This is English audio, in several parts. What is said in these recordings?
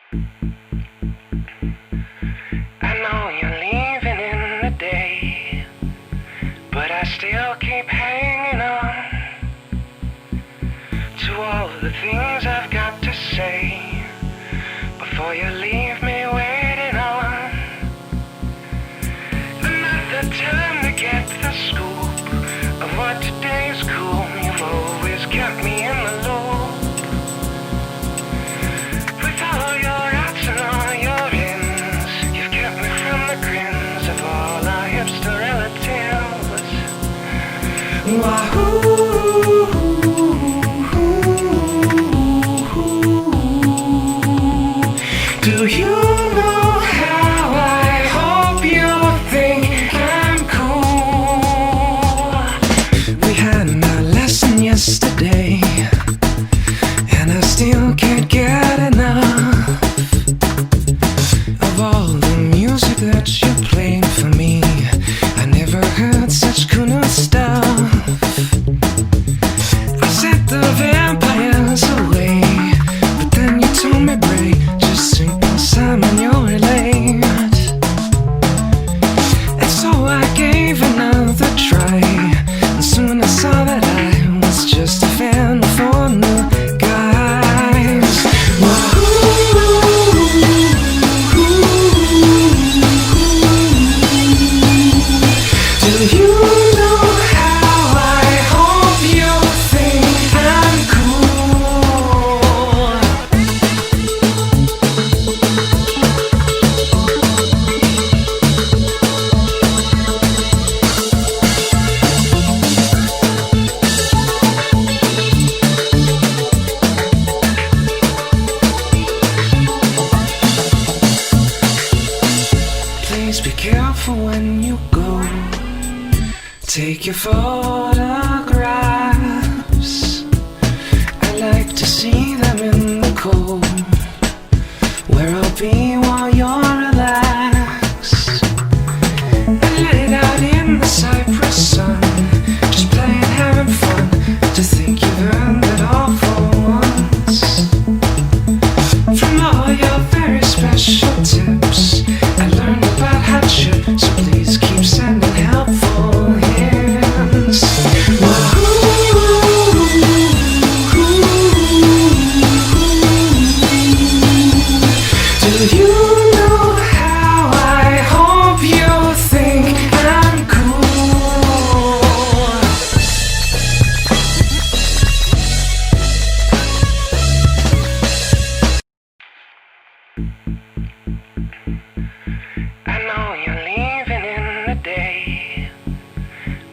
I know you're leaving in the day, but I still keep hanging on to all the things I've got to say before you leave me waiting on another time to get the scoop of what today's cool. You've always kept me in the loop with all your outs and all your ins. You've kept me from the grins of all our hipster relatives. Wahoo! Do you know how I hope you think I'm cool? We had our lesson yesterday, and I still can't get enough of all the music that you played for me. I never heard such cool stuff. I set the vampires away, but then you told me break, just sink Simon, you're late. And so I gave another try, and soon I saw that I was just a fan for new guys. Do you know how I hope you think I'm cool? Please be careful when you go. Take your photographs. I like to see them in the cold, where I'll be while you're relaxed. I let it out in the cypress sun, just playing, having fun, to think you've earned it all for once. From all your very special tips, I learned about hardship, so please keep sending helpful hints. Do you know how I hope you think I'm cool? I know you're leaving in the day,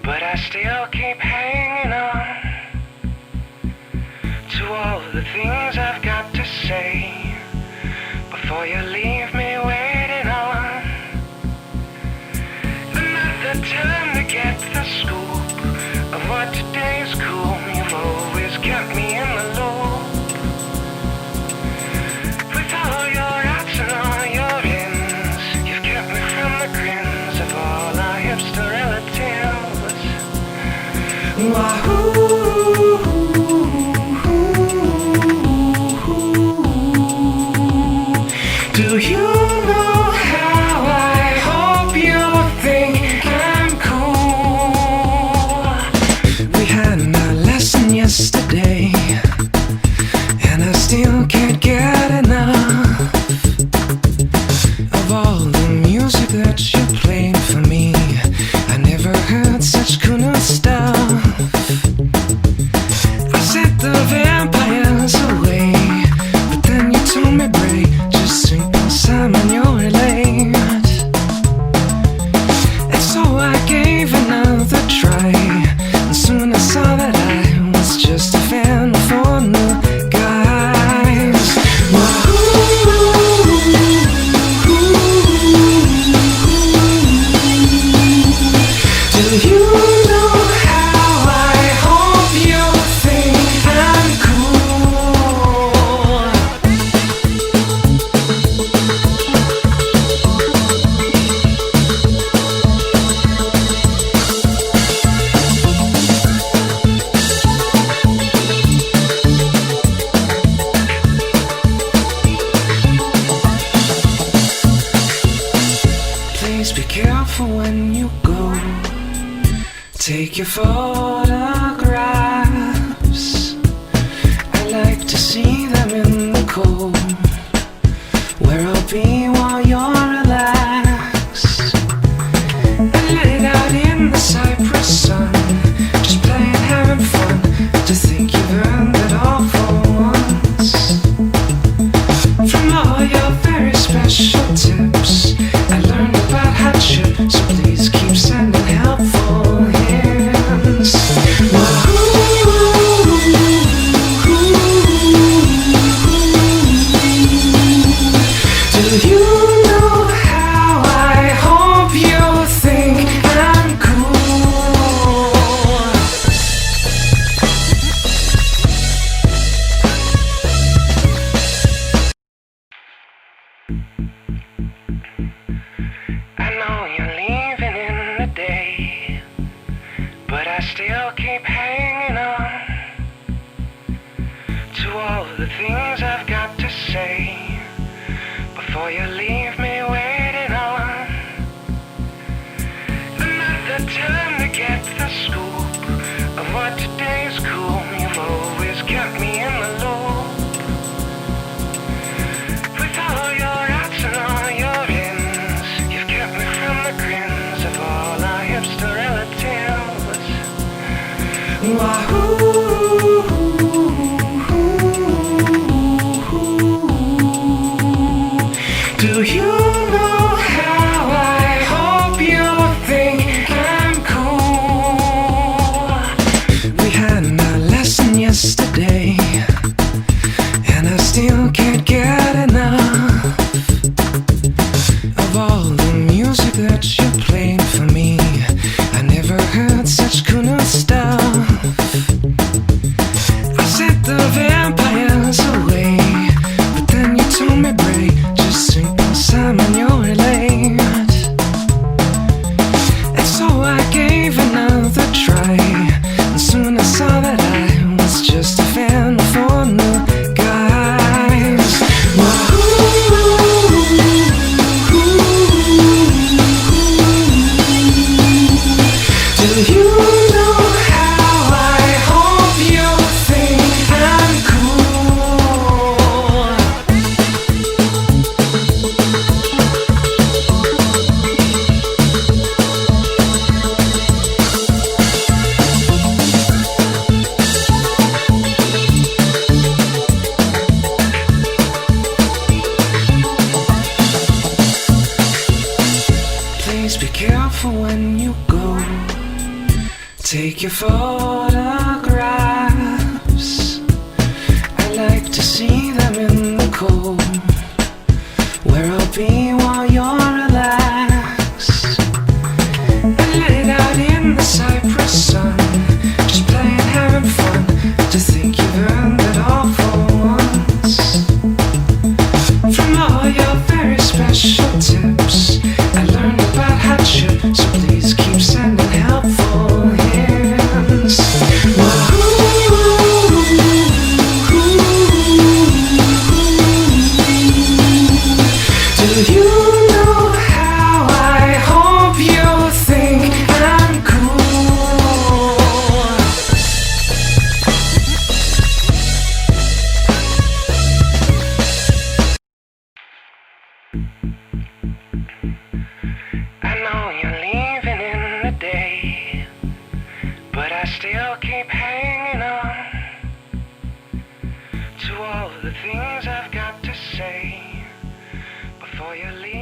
but I still keep hanging on to all the things I've got to say before you leave me waiting on another time to get the scoop of what today's cool. You've always kept me in the loop with all your outs and all your ins. You've kept me from the grins of all our hipster relatives. Wahoo! Do you know how I hope you think I'm cool? We had our lesson yesterday, and I still can't get enough of all the music that you played for me. I never heard such cool stuff. I set the vampires away, but then you told me break, just sink Simon, careful when you go. Take your photographs. I like to see them in the cold, where I'll be while you're relaxed. I laid out in the cypress sun, just playing, having fun, to think you've earned it all for once. From all your very special tips, I learned about hardship, so please keep sending helpful hints. Do you know how I hope you think I'm cool? I know you're leaving in the day, but I still keep hanging on to all the things I've got to say before you leave me waiting on another time to get the scoop of what today's cool. You've always kept me in the loop with all your outs and all your ins. You've kept me from the grins of all our hipster relatives. Wahoo! Do you know how I hope you think I'm cool? We had our lesson yesterday, and I still can't get enough of all the music that you played for me. I never heard such cool stuff. I set the vampires away, but then you told me, Bray, just simple Simon, you're late. And so I gave another try, and soon I saw that I was just a fan for new guys. Do you know how I hope you think I'm cool? Please be careful when you go. Take your photographs. I like to see them in the cold, where I'll be while you're relaxed. I laid out in the cypress sun, just playing, having fun, to think you've earned it all for once. From all your very special tips, I learned about hardship, so please keep sending helpful hints. Do you know how I hope you think I'm cool? I know you're leaving in the day, but I still keep hanging on to all the things I've got to say before you leave.